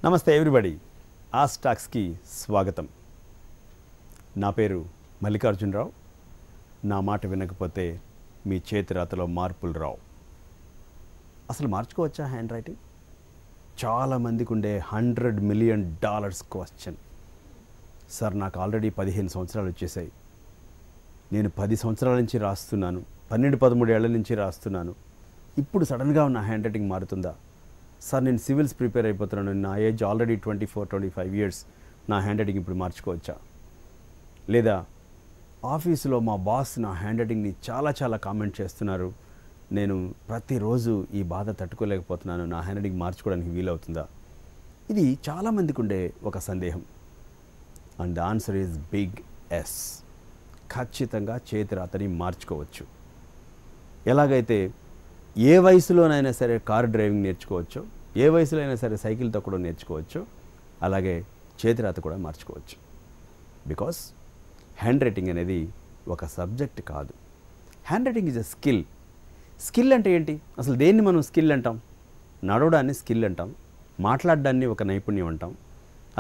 నమస్తే ఎవ్రీబడి, ఆస్ టాక్స్కి స్వాగతం. నా పేరు మల్లికార్జునరావు. నా మాట వినకపోతే మీ చేతి రాతలో మార్పులు రావు. అసలు మార్చుకోవచ్చా హ్యాండ్ రైటింగ్? చాలామందికి ఉండే $100 మిలియన్ క్వశ్చన్. సార్, నాకు ఆల్రెడీ 15 సంవత్సరాలు వచ్చేసాయి. నేను 10 సంవత్సరాల నుంచి రాస్తున్నాను, 12-13 ఏళ్ల నుంచి రాస్తున్నాను. ఇప్పుడు సడన్గా నా హ్యాండ్ రైటింగ్ మారుతుందా? సార్, నేను సివిల్స్ ప్రిపేర్ అయిపోతున్నాను, నా ఏజ్ ఆల్రెడీ 24-25 ఇయర్స్, నా హ్యాండ్ రైటింగ్ ఇప్పుడు మార్చుకోవచ్చా? లేదా ఆఫీసులో మా బాస్ నా హ్యాండ్ రైటింగ్ని చాలా కామెంట్ చేస్తున్నారు, నేను ప్రతిరోజు ఈ బాధ తట్టుకోలేకపోతున్నాను, నా హ్యాండ్ రైటింగ్ మార్చుకోవడానికి వీలవుతుందా? ఇది చాలామందికి ఉండే ఒక సందేహం. And the answer is big yes. ఖచ్చితంగా చేతి రాతని మార్చుకోవచ్చు. ఎలాగైతే ఏ వయసులోనైనా సరే కారు డ్రైవింగ్ నేర్చుకోవచ్చో, ఏ వయసులో అయినా సరే సైకిల్ తొక్కడం నేర్చుకోవచ్చో, అలాగే చేతి రాత కూడా మార్చుకోవచ్చు. బికాస్ హ్యాండ్ రైటింగ్ అనేది ఒక సబ్జెక్ట్ కాదు. Hand writing is a skill. Skill అంటే ఏంటి? అసలు దేన్ని మనం స్కిల్ అంటాం? నడవడాన్ని స్కిల్ అంటాం, మాట్లాడడాన్ని ఒక నైపుణ్యం అంటాం,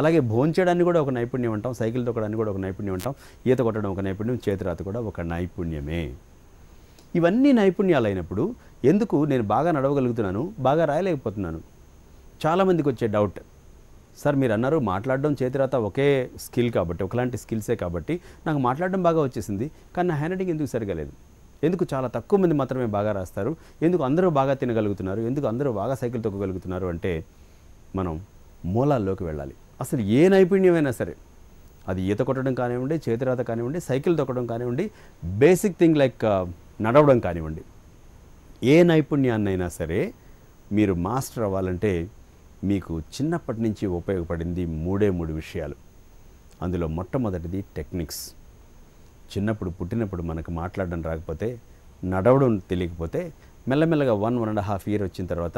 అలాగే భోంచేయడాన్ని కూడా ఒక నైపుణ్యం అంటాం, సైకిల్ తొక్కడాన్ని కూడా ఒక నైపుణ్యం అంటాం, ఈత కొట్టడం ఒక నైపుణ్యం, చేతి రాత కూడా ఒక నైపుణ్యమే. ఇవన్నీ నైపుణ్యాలు అయినప్పుడు ఎందుకు నేను బాగా నడవగలుగుతున్నాను, బాగా రాయలేకపోతున్నాను? చాలామందికి వచ్చే డౌట్, సార్ మీరు అన్నారు మాట్లాడడం చేతి రాత ఒకే స్కిల్ కాబట్టి, ఒకలాంటి స్కిల్సే కాబట్టి నాకు మాట్లాడడం బాగా వచ్చేసింది, కానీ నా హ్యాండ్ రైటింగ్ ఎందుకు సరిగా లేదు? ఎందుకు చాలా తక్కువ మంది మాత్రమే బాగా రాస్తారు? ఎందుకు అందరూ బాగా తినగలుగుతున్నారు? ఎందుకు అందరూ బాగా సైకిల్ తొక్కగలుగుతున్నారు? అంటే మనం మూలాల్లోకి వెళ్ళాలి. అసలు ఏ నైపుణ్యమైనా సరే, అది ఈత కొట్టడం కానివ్వండి, చేతి రాత కానివ్వండి, సైకిల్ తొక్కడం కానివ్వండి, బేసిక్ థింగ్ లైక్ నడవడం కానివ్వండి, ఏ నైపుణ్యాన్నైనా సరే మీరు మాస్టర్ అవ్వాలంటే మీకు చిన్నప్పటి నుంచి ఉపయోగపడింది మూడు విషయాలు. అందులో మొట్టమొదటిది టెక్నిక్స్. చిన్నప్పుడు పుట్టినప్పుడు మనకు మాట్లాడడం రాకపోతే, నడవడం తెలియకపోతే, మెల్లమెల్లగా 1.5 ఇయర్ వచ్చిన తర్వాత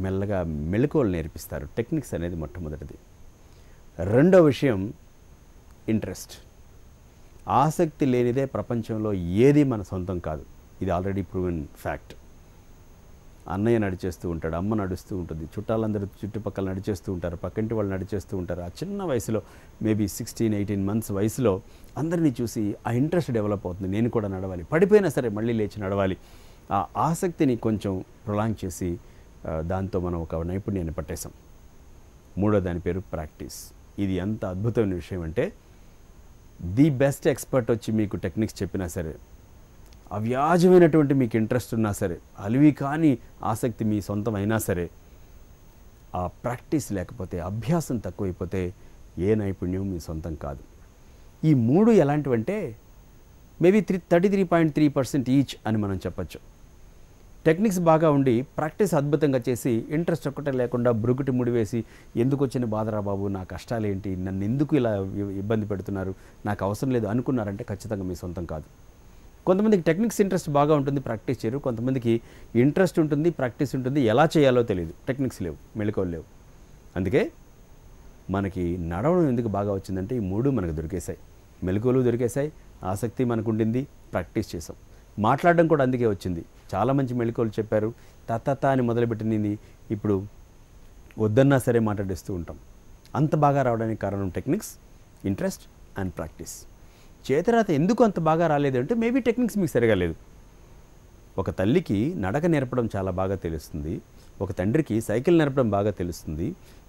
మెల్లగా మెళకువలు నేర్పిస్తారు. టెక్నిక్స్ అనేది మొట్టమొదటిది. రెండో విషయం ఇంట్రెస్ట్. ఆసక్తి లేనిదే ప్రపంచంలో ఏది మన సొంతం కాదు. ఇది ఆల్రెడీ ప్రూవెన్ ఫ్యాక్ట్. అన్నయ్య నడిచేస్తూ ఉంటాడు, అమ్మ నడుస్తూ ఉంటుంది, చుట్టాలందరూ చుట్టుపక్కల నడిచేస్తూ ఉంటారు, పక్కింటి వాళ్ళు నడిచేస్తూ ఉంటారు. ఆ చిన్న వయసులో మేబీ 16-18 మంత్స్ వయసులో అందరినీ చూసి ఆ ఇంట్రెస్ట్ డెవలప్ అవుతుంది. నేను కూడా నడవాలి, పడిపోయినా సరే మళ్ళీ లేచి నడవాలి. ఆ ఆసక్తిని కొంచెం ప్రొలాంగ్ చేసి దాంతో మనం ఒక నైపుణ్యాన్ని పట్టేసాం. మూడో దాని పేరు ప్రాక్టీస్. ఇది ఎంత అద్భుతమైన విషయం అంటే, ది బెస్ట్ ఎక్స్పర్ట్ వచ్చి మీకు టెక్నిక్స్ చెప్పినా సరే, అవ్యాజమైనటువంటి మీకు ఇంట్రెస్ట్ ఉన్నా సరే, అలివి కానీ ఆసక్తి మీ సొంతం అయినా సరే, ఆ ప్రాక్టీస్ లేకపోతే, అభ్యాసం తక్కువైపోతే ఏ నైపుణ్యం మీ సొంతం కాదు. ఈ మూడు ఎలాంటివంటే మేబీ 33.3% ఈచ్ అని మనం చెప్పచ్చు. టెక్నిక్స్ బాగా ఉండి ప్రాక్టీస్ అద్భుతంగా చేసి, ఇంట్రెస్ట్ ఒక్కటే లేకుండా బ్రుగుటి ముడివేసి, ఎందుకు వచ్చిన బాధరా బాబు, నా కష్టాలేంటి, నన్ను ఎందుకు ఇలా ఇబ్బంది పెడుతున్నారు, నాకు అవసరం లేదు అనుకున్నారంటే ఖచ్చితంగా మీ సొంతం కాదు. కొంతమందికి టెక్నిక్స్ ఇంట్రెస్ట్ బాగా ఉంటుంది, ప్రాక్టీస్ చేయరు. కొంతమందికి ఇంట్రెస్ట్ ఉంటుంది, ప్రాక్టీస్ ఉంటుంది, ఎలా చేయాలో తెలియదు, టెక్నిక్స్ లేవు, మెళకువలు లేవు. అందుకే మనకి నడవడం ఎందుకు బాగా వచ్చిందంటే ఈ మూడు మనకు దొరికేశాయి. మెళకువలు దొరికేశాయి, ఆసక్తి మనకు ఉండింది, ప్రాక్టీస్ చేసాం. మాట్లాడడం కూడా అందుకే వచ్చింది. చాలా మంచి మెళకువలు చెప్పారు, తత అని మొదలుపెట్టింది ఇప్పుడు వద్దన్నా సరే మాట్లాడిస్తూ ఉంటాం. అంత బాగా రావడానికి కారణం టెక్నిక్స్, ఇంట్రెస్ట్ అండ్ ప్రాక్టీస్. చేతిరాత ఎందుకు అంత బాగా రాలేదు అంటే మేబీ టెక్నిక్స్ మీకు సరిగా లేదు. ఒక తల్లికి నడక నేర్పడం చాలా బాగా తెలుస్తుంది, ఒక తండ్రికి సైకిల్ నేర్పడం బాగా తెలుస్తుంది,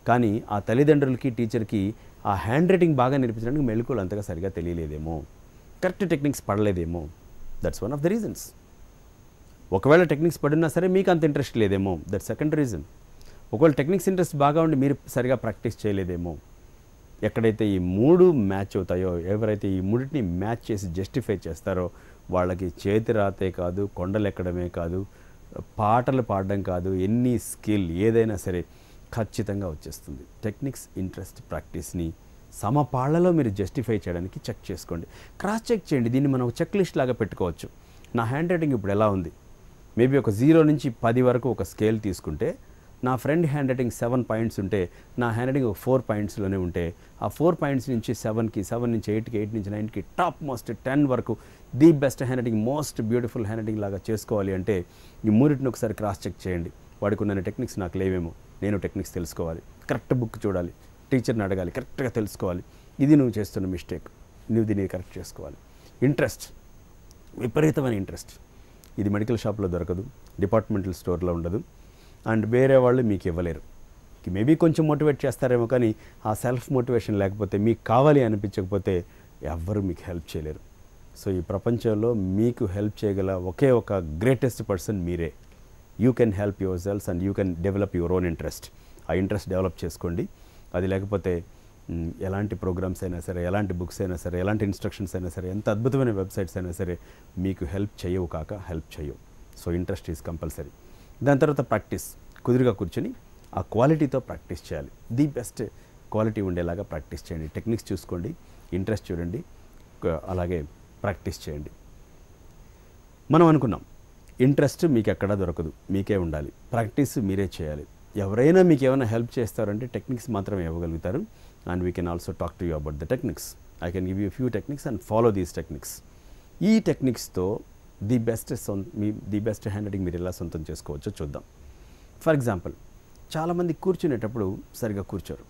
కానీ ఆ తల్లిదండ్రులకి టీచర్కి ఆ హ్యాండ్ రైటింగ్ బాగా నేర్పించడానికి మెళకువలు అంతగా సరిగా తెలియలేదేమో, కరెక్ట్ టెక్నిక్స్ పడలేదేమో. That's one of the reasons. ఒకవేళ టెక్నిక్స్ పడినా సరే మీకు అంత ఇంట్రెస్ట్ లేదేమో, దట్స్ సెకండ్ రీజన్. ఒకవేళ టెక్నిక్స్ ఇంట్రెస్ట్ బాగా ఉండి మీరు సరిగా ప్రాక్టీస్ చేయలేదేమో. ఎక్కడైతే ఈ మూడు మ్యాచ్ అవుతాయో, ఎవరైతే ఈ మూడింటిని మ్యాచ్ చేసి జస్టిఫై చేస్తారో, వాళ్ళకి చేతి రాతే కాదు, కొండలు ఎక్కడమే కాదు, పాటలు పాడడం కాదు, ఎన్ని స్కిల్ ఏదైనా సరే ఖచ్చితంగా వచ్చేస్తుంది. టెక్నిక్స్, ఇంట్రెస్ట్, ప్రాక్టీస్ని సమపాళ్లలో మీరు జస్టిఫై చేయడానికి చెక్ చేసుకోండి, క్రాస్ చెక్ చేయండి. దీన్ని మనం చెక్ లిస్ట్ లాగా పెట్టుకోవచ్చు. నా హ్యాండ్ రైటింగ్ ఇప్పుడు ఎలా ఉంది? మేబీ ఒక 0 నుంచి 10 వరకు ఒక స్కేల్ తీసుకుంటే, నా ఫ్రెండ్ హ్యాండ్ రైటింగ్ 7 పాయింట్స్ ఉంటే, నా హ్యాండ్ రైటింగ్ ఒక 4 పాయింట్స్లోనే ఉంటే, ఆ 4 పాయింట్స్ నుంచి 7కి, 7 నుంచి 8కి, 8 నుంచి 9కి, టాప్ మోస్ట్ 10 వరకు the best hand writing, most beautiful hand writing లాగా చేసుకోవాలి అంటే ఈ మూడింటిని ఒకసారి క్రాస్ చెక్ చేయండి. వాడికి ఉన్న టెక్నిక్స్ నాకు లేవేమో, నేను టెక్నిక్స్ తెలుసుకోవాలి, కరెక్ట్ బుక్ చూడాలి, టీచర్ని అడగాలి, కరెక్ట్గా తెలుసుకోవాలి. ఇది నువ్వు చేస్తున్న మిస్టేక్, నువ్వు దీన్ని కరెక్ట్ చేసుకోవాలి. ఇంట్రెస్ట్, విపరీతమైన ఇంట్రెస్ట్. ఇది మెడికల్ షాప్లో దొరకదు, డిపార్ట్మెంటల్ స్టోర్లో ఉండదు, అండ్ వేరే వాళ్ళు మీకు ఇవ్వలేరు. మేబీ కొంచెం మోటివేట్ చేస్తారేమో, కానీ ఆ సెల్ఫ్ మోటివేషన్ లేకపోతే, మీకు కావాలి అనిపించకపోతే ఎవ్వరూ మీకు హెల్ప్ చేయలేరు. సో ఈ ప్రపంచంలో మీకు హెల్ప్ చేయగల ఒకే ఒక గ్రేటెస్ట్ పర్సన్ మీరే. You can help your self and you can develop your own interest. ఆ ఇంట్రెస్ట్ డెవలప్ చేసుకోండి. అది లేకపోతే ఎలాంటి ప్రోగ్రామ్స్ అయినా సరే, ఎలాంటి బుక్స్ అయినా సరే, ఎలాంటి ఇన్స్ట్రక్షన్స్ అయినా సరే, ఎంత అద్భుతమైన వెబ్సైట్స్ అయినా సరే మీకు హెల్ప్ చేయవు కాక హెల్ప్ చేయవు. So interest is compulsory. దాని తర్వాత ప్రాక్టీస్. కుదురుగా కూర్చొని ఆ క్వాలిటీతో ప్రాక్టీస్ చేయాలి. ది బెస్ట్ క్వాలిటీ ఉండేలాగా ప్రాక్టీస్ చేయండి. టెక్నిక్స్ చూసుకోండి, ఇంట్రెస్ట్ చూడండి, అలాగే ప్రాక్టీస్ చేయండి. మనం అనుకున్నాం ఇంట్రెస్ట్ మీకు ఎక్కడా దొరకదు, మీకే ఉండాలి. ప్రాక్టీస్ మీరే చేయాలి. ఎవరైనా మీకు ఏమైనా హెల్ప్ చేస్తారంటే టెక్నిక్స్ మాత్రమే ఇవ్వగలుగుతారు. And we can also talk to you about the techniques. I can give you few techniques and follow these techniques. ఈ టెక్నిక్స్తో ది బెస్ట్ హ్యాండ్ రైటింగ్ మీరు ఎలా సొంతం చేసుకోవచ్చో చూద్దాం. ఫర్ ఎగ్జాంపుల్, చాలామంది కూర్చునేటప్పుడు సరిగా కూర్చోరు.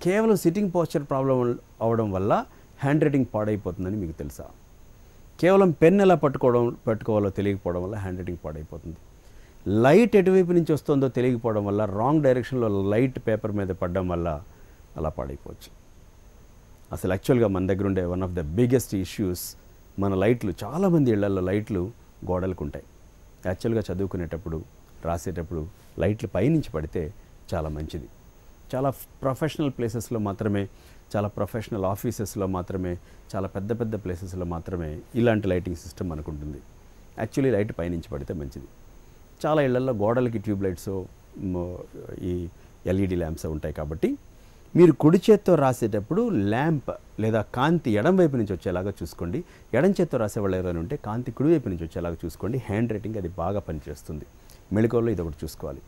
కేవలం సిట్టింగ్ పోస్చర్ ప్రాబ్లం అవడం వల్ల హ్యాండ్ రైటింగ్ పాడైపోతుందని మీకు తెలుసా? కేవలం పెన్ ఎలా పట్టుకోవాలో తెలియకపోవడం వల్ల హ్యాండ్ రైటింగ్ పాడైపోతుంది. లైట్ ఎటువైపు నుంచి వస్తుందో తెలియకపోవడం వల్ల, రాంగ్ డైరెక్షన్లో లైట్ పేపర్ మీద పడడం వల్ల అలా పాడైపోవచ్చు. అసలు యాక్చువల్గా మన దగ్గర ఉండే one of the biggest issues, మన లైట్లు, చాలామంది ఇళ్లలో లైట్లు గోడలకు ఉంటాయి. యాక్చువల్గా చదువుకునేటప్పుడు, రాసేటప్పుడు లైట్లు పైనుంచి పడితే చాలా మంచిది. చాలా ప్రొఫెషనల్ ప్లేసెస్లో మాత్రమే, చాలా ప్రొఫెషనల్ ఆఫీసెస్లో మాత్రమే, చాలా పెద్ద పెద్ద ప్లేసెస్లో మాత్రమే ఇలాంటి లైటింగ్ సిస్టమ్ మనకు ఉంటుంది. యాక్చువల్లీ లైట్ పైనుంచి పడితే మంచిది. చాలా ఇళ్లలో గోడలకి ట్యూబ్ లైట్స్, ఈ ఎల్ఈడి ల్యాంప్స్ ఉంటాయి. కాబట్టి మీరు కుడి చేత్తో రాసేటప్పుడు ల్యాంప్ లేదా కాంతి ఎడం వైపు నుంచి వచ్చేలాగా చూసుకోండి. ఎడం చేత్తో రాసేవాళ్ళు ఏదైనా ఉంటే కాంతి కుడివైపు నుంచి వచ్చేలాగా చూసుకోండి. హ్యాండ్ రైటింగ్ అది బాగా పనిచేస్తుంది. మెళకువలో ఇది ఒకటి చూసుకోవాలి.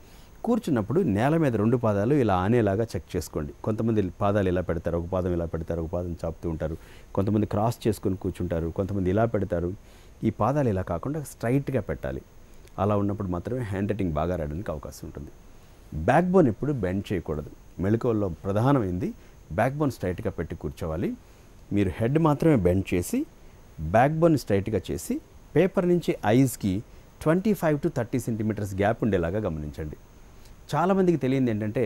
కూర్చున్నప్పుడు నేల మీద 2 పాదాలు ఇలా ఆనేలాగా చెక్ చేసుకోండి. కొంతమంది పాదాలు ఇలా పెడతారు, ఒక పాదం ఇలా పెడతారు, ఒక పాదం చాపుతూ ఉంటారు. కొంతమంది క్రాస్ చేసుకొని కూర్చుంటారు, కొంతమంది ఇలా పెడతారు. ఈ పాదాలు ఇలా కాకుండా స్ట్రైట్గా పెట్టాలి. అలా ఉన్నప్పుడు మాత్రమే హ్యాండ్ రైటింగ్ బాగా రాయడానికి అవకాశం ఉంటుంది. బ్యాక్ బోన్ ఎప్పుడు బెండ్ చేయకూడదు. మెళకువల్లో ప్రధానమైంది బ్యాక్ బోన్ స్ట్రైట్గా పెట్టి కూర్చోవాలి. మీరు హెడ్ మాత్రమే బెండ్ చేసి, బ్యాక్ బోన్ స్ట్రైట్గా చేసి, పేపర్ నుంచి ఐస్కి 25 to 30 సెంటీమీటర్స్ గ్యాప్ ఉండేలాగా గమనించండి. చాలామందికి తెలియంది ఏంటంటే,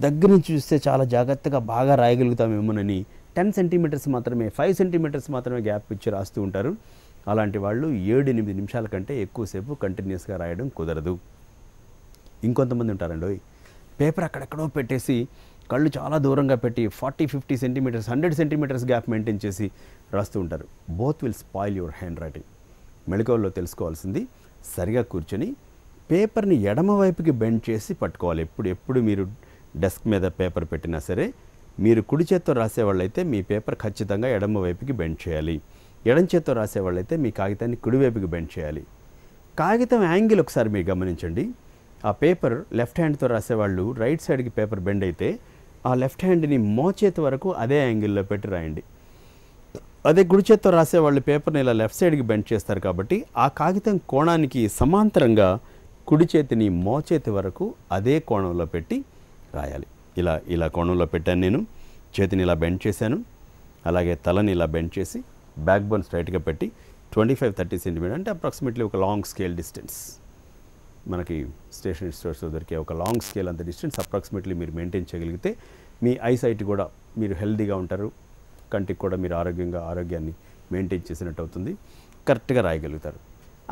దగ్గర నుంచి చూస్తే చాలా జాగ్రత్తగా బాగా రాయగలుగుతామేమోనని 10 సెంటీమీటర్స్ మాత్రమే, 5 సెంటీమీటర్స్ మాత్రమే గ్యాప్ ఇచ్చి రాస్తూ ఉంటారు. అలాంటి వాళ్ళు 7-8 నిమిషాల కంటే ఎక్కువసేపు కంటిన్యూస్గా రాయడం కుదరదు. ఇంకొంతమంది ఉంటారండి, పేపర్ అక్కడెక్కడో పెట్టేసి కళ్ళు చాలా దూరంగా పెట్టి 40-50 సెంటీమీటర్స్, 100 సెంటీమీటర్స్ గ్యాప్ మెయింటైన్ చేసి రాస్తూ ఉంటారు. Both will spoil your hand writing. మెళకువల్లో తెలుసుకోవాల్సింది, సరిగా కూర్చొని పేపర్ని ఎడమ వైపుకి బెండ్ చేసి పట్టుకోవాలి. ఎప్పుడు మీరు డెస్క్ మీద పేపర్ పెట్టినా సరే, మీరు కుడి చేత్తో రాసేవాళ్ళైతే మీ పేపర్ ఖచ్చితంగా ఎడమ వైపుకి బెండ్ చేయాలి. ఎడం చేత్తో రాసేవాళ్ళైతే మీ కాగితాన్ని కుడివైపుకి బెండ్ చేయాలి. కాగితం యాంగిల్ ఒకసారి మీరు గమనించండి. ఆ పేపర్ లెఫ్ట్ హ్యాండ్తో రాసేవాళ్ళు రైట్ సైడ్కి పేపర్ బెండ్ అయితే, ఆ లెఫ్ట్ హ్యాండ్ని మోచేతి వరకు అదే యాంగిల్లో పెట్టి రాయండి. అదే కుడి చేత్తో రాసేవాళ్ళు పేపర్ని ఇలా లెఫ్ట్ సైడ్కి బెండ్ చేస్తారు. కాబట్టి ఆ కాగితం కోణానికి సమాంతరంగా కుడి చేతిని మోచేతి వరకు అదే కోణంలో పెట్టి రాయాలి. ఇలా కోణంలో పెట్టాను నేను. చేతిని ఇలా బెండ్ చేశాను, అలాగే తలని ఇలా బెండ్ చేసి బ్యాక్ బోన్ స్ట్రైట్గా పెట్టి 25-30 సెంటీమీటర్ అంటే అప్రాక్సిమేట్లీ ఒక లాంగ్ స్కేల్ డిస్టెన్స్, మనకి స్టేషనరీ స్టోర్స్లో దొరికే ఒక లాంగ్ స్కేల్ అంత డిస్టెన్స్ అప్రాక్సిమేట్లీ మీరు మెయింటైన్ చేయగలిగితే మీ ఐసైట్ కూడా మీరు హెల్తీగా ఉంటారు. కంటికి కూడా మీరు ఆరోగ్యాన్ని మెయింటైన్ చేసినట్టు అవుతుంది. కరెక్ట్గా రాయగలుగుతారు.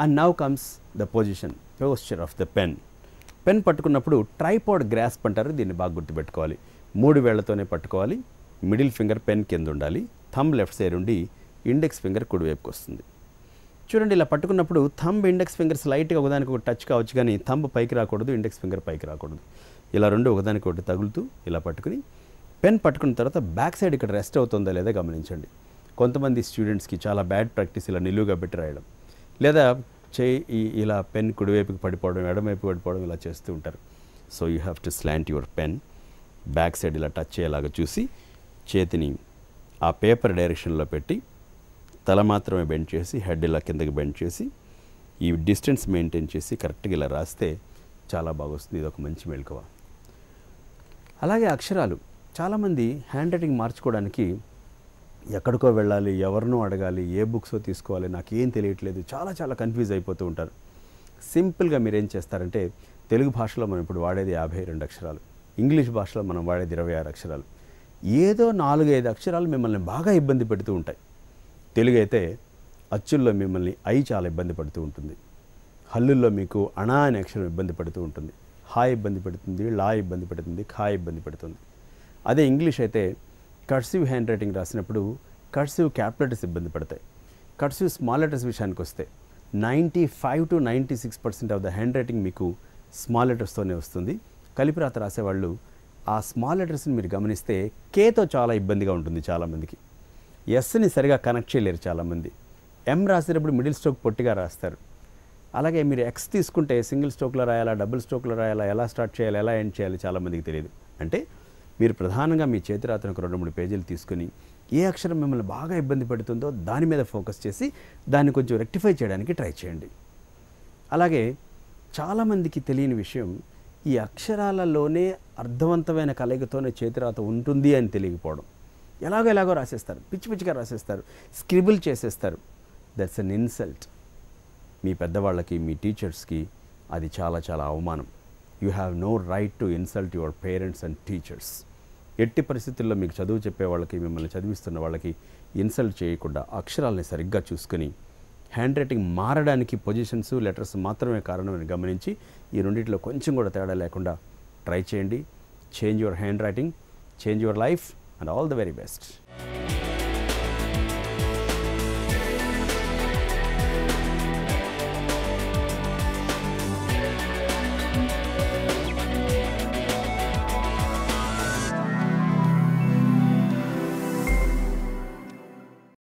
And now comes the posture of the pen. Pen పట్టుకున్నప్పుడు ట్రైపాడ్ గ్రాస్ప్ అంటారు. దీన్ని బాగా గుర్తుపెట్టుకోవాలి. 3 వేళ్లతోనే పట్టుకోవాలి. మిడిల్ ఫింగర్ పెన్ కింద ఉండాలి. థంబ్ లెఫ్ట్ సైడ్ ఉండి ఇండెక్స్ ఫింగర్ కుడివైపుకి వస్తుంది. చూడండి, ఇలా పట్టుకున్నప్పుడు థంబ్ ఇండెక్స్ ఫింగర్స్ లైట్గా ఒకదానికి ఒకటి టచ్ కావచ్చు, కానీ థంబ్ పైకి రాకూడదు, ఇండెక్స్ ఫింగర్ పైకి రాకూడదు. ఇలా 2 ఒకదానికి ఒకటి తగులుతూ ఇలా పట్టుకుని పెన్ పట్టుకున్న తర్వాత బ్యాక్ సైడ్ ఇక్కడ రెస్ట్ అవుతుందా లేదా గమనించండి. కొంతమంది స్టూడెంట్స్కి చాలా బ్యాడ్ ప్రాక్టీస్ ఇలా నిలువుగా పెట్టి రాయడం, లేదా ఇలా పెన్ కుడివైపుకి పడిపోవడం, ఎడమవైపు పడిపోవడం ఇలా చేస్తూ ఉంటారు. So you have to slant your pen. Back side ఇలా టచ్ అయ్యేలాగా చూసి చేతిని ఆ పేపర్ డైరెక్షన్లో పెట్టి తల మాత్రమే బెండ్ చేసి, హెడ్ ఇలా కిందకి బెండ్ చేసి, ఈ డిస్టెన్స్ మెయింటైన్ చేసి కరెక్ట్గా ఇలా రాస్తే చాలా బాగా వస్తుంది. ఇది ఒక మంచి మెళకువ. అలాగే అక్షరాలు చాలామంది హ్యాండ్ రైటింగ్ మార్చుకోవడానికి ఎక్కడికో వెళ్ళాలి, ఎవరినో అడగాలి, ఏ బుక్సో తీసుకోవాలి, నాకేం తెలియట్లేదు, చాలా కన్ఫ్యూజ్ అయిపోతూ ఉంటారు. సింపుల్గా మీరేం చేస్తారంటే, తెలుగు భాషలో మనం ఇప్పుడు వాడేది 52 అక్షరాలు, ఇంగ్లీష్ భాషలో మనం వాడేది 26 అక్షరాలు. ఏదో 4-5 అక్షరాలు మిమ్మల్ని బాగా ఇబ్బంది పెడుతూ ఉంటాయి. తెలుగు అయితే అచ్చుల్లో మిమ్మల్ని ఐ చాలా ఇబ్బంది పడుతూ ఉంటుంది, హల్లుల్లో మీకు అణా అనే అక్షరం ఇబ్బంది పడుతూ ఉంటుంది, హా ఇబ్బంది పెడుతుంది, లా ఇబ్బంది పెడుతుంది, ఖా ఇబ్బంది పెడుతుంది. అదే ఇంగ్లీష్ అయితే కర్సివ్ హ్యాండ్ రైటింగ్ రాసినప్పుడు కర్సివ్ క్యాపిటల్ లెటర్స్ ఇబ్బంది పడతాయి. కర్సివ్ స్మాల్ లెటర్స్ విషయానికి వస్తే 95 to 96% of the hand writing మీకు స్మాల్ లెటర్స్తోనే వస్తుంది. కలిపిరాత రాసేవాళ్ళు ఆ స్మాల్ లెటర్స్ని మీరు గమనిస్తే కేతో చాలా ఇబ్బందిగా ఉంటుంది చాలామందికి. ఎస్ని సరిగా కనెక్ట్ చేయలేరు చాలామంది. ఎం రాసేటప్పుడు మిడిల్ స్ట్రోక్ పొట్టిగా రాస్తారు. అలాగే మీరు ఎక్స్ తీసుకుంటే సింగిల్ స్ట్రోక్లో రాయాలా, డబుల్ స్ట్రోక్లో రాయాలా, ఎలా స్టార్ట్ చేయాలి, ఎలా ఎండ్ చేయాలి చాలామందికి తెలియదు. అంటే మీరు ప్రధానంగా మీ చేతిరాతను ఒక 2-3 పేజీలు తీసుకుని ఏ అక్షరం మిమ్మల్ని బాగా ఇబ్బంది పెడుతుందో దాని మీద ఫోకస్ చేసి దాన్ని కొంచెం రెక్టిఫై చేయడానికి ట్రై చేయండి. అలాగే చాలామందికి తెలియని విషయం, ఈ అక్షరాలలోనే అర్థవంతమైన కలయికతోనే చేతిరాత ఉంటుంది అని తెలియకపోవడం. ఎలాగో రాసేస్తారు, పిచ్చిగా రాసేస్తారు, స్క్రిబుల్ చేసేస్తారు. That's an insult. మీ పెద్దవాళ్ళకి, మీ టీచర్స్కి అది చాలా అవమానం. You have no right to insult your parents and teachers. ఎట్టి పరిస్థితుల్లో మీకు చదువు చెప్పే వాళ్ళకి, మిమ్మల్ని చదివిస్తున్న వాళ్ళకి ఇన్సల్ట్ చేయకుండా అక్షరాలని సరిగ్గా చూసుకొని హ్యాండ్ రైటింగ్ మారడానికి పొజిషన్స్, లెటర్స్ మాత్రమే కారణమని గమనించి ఈ రెండింటిలో కొంచెం కూడా తేడా లేకుండా ట్రై చేయండి. Change your hand writing, change your life and all the very best.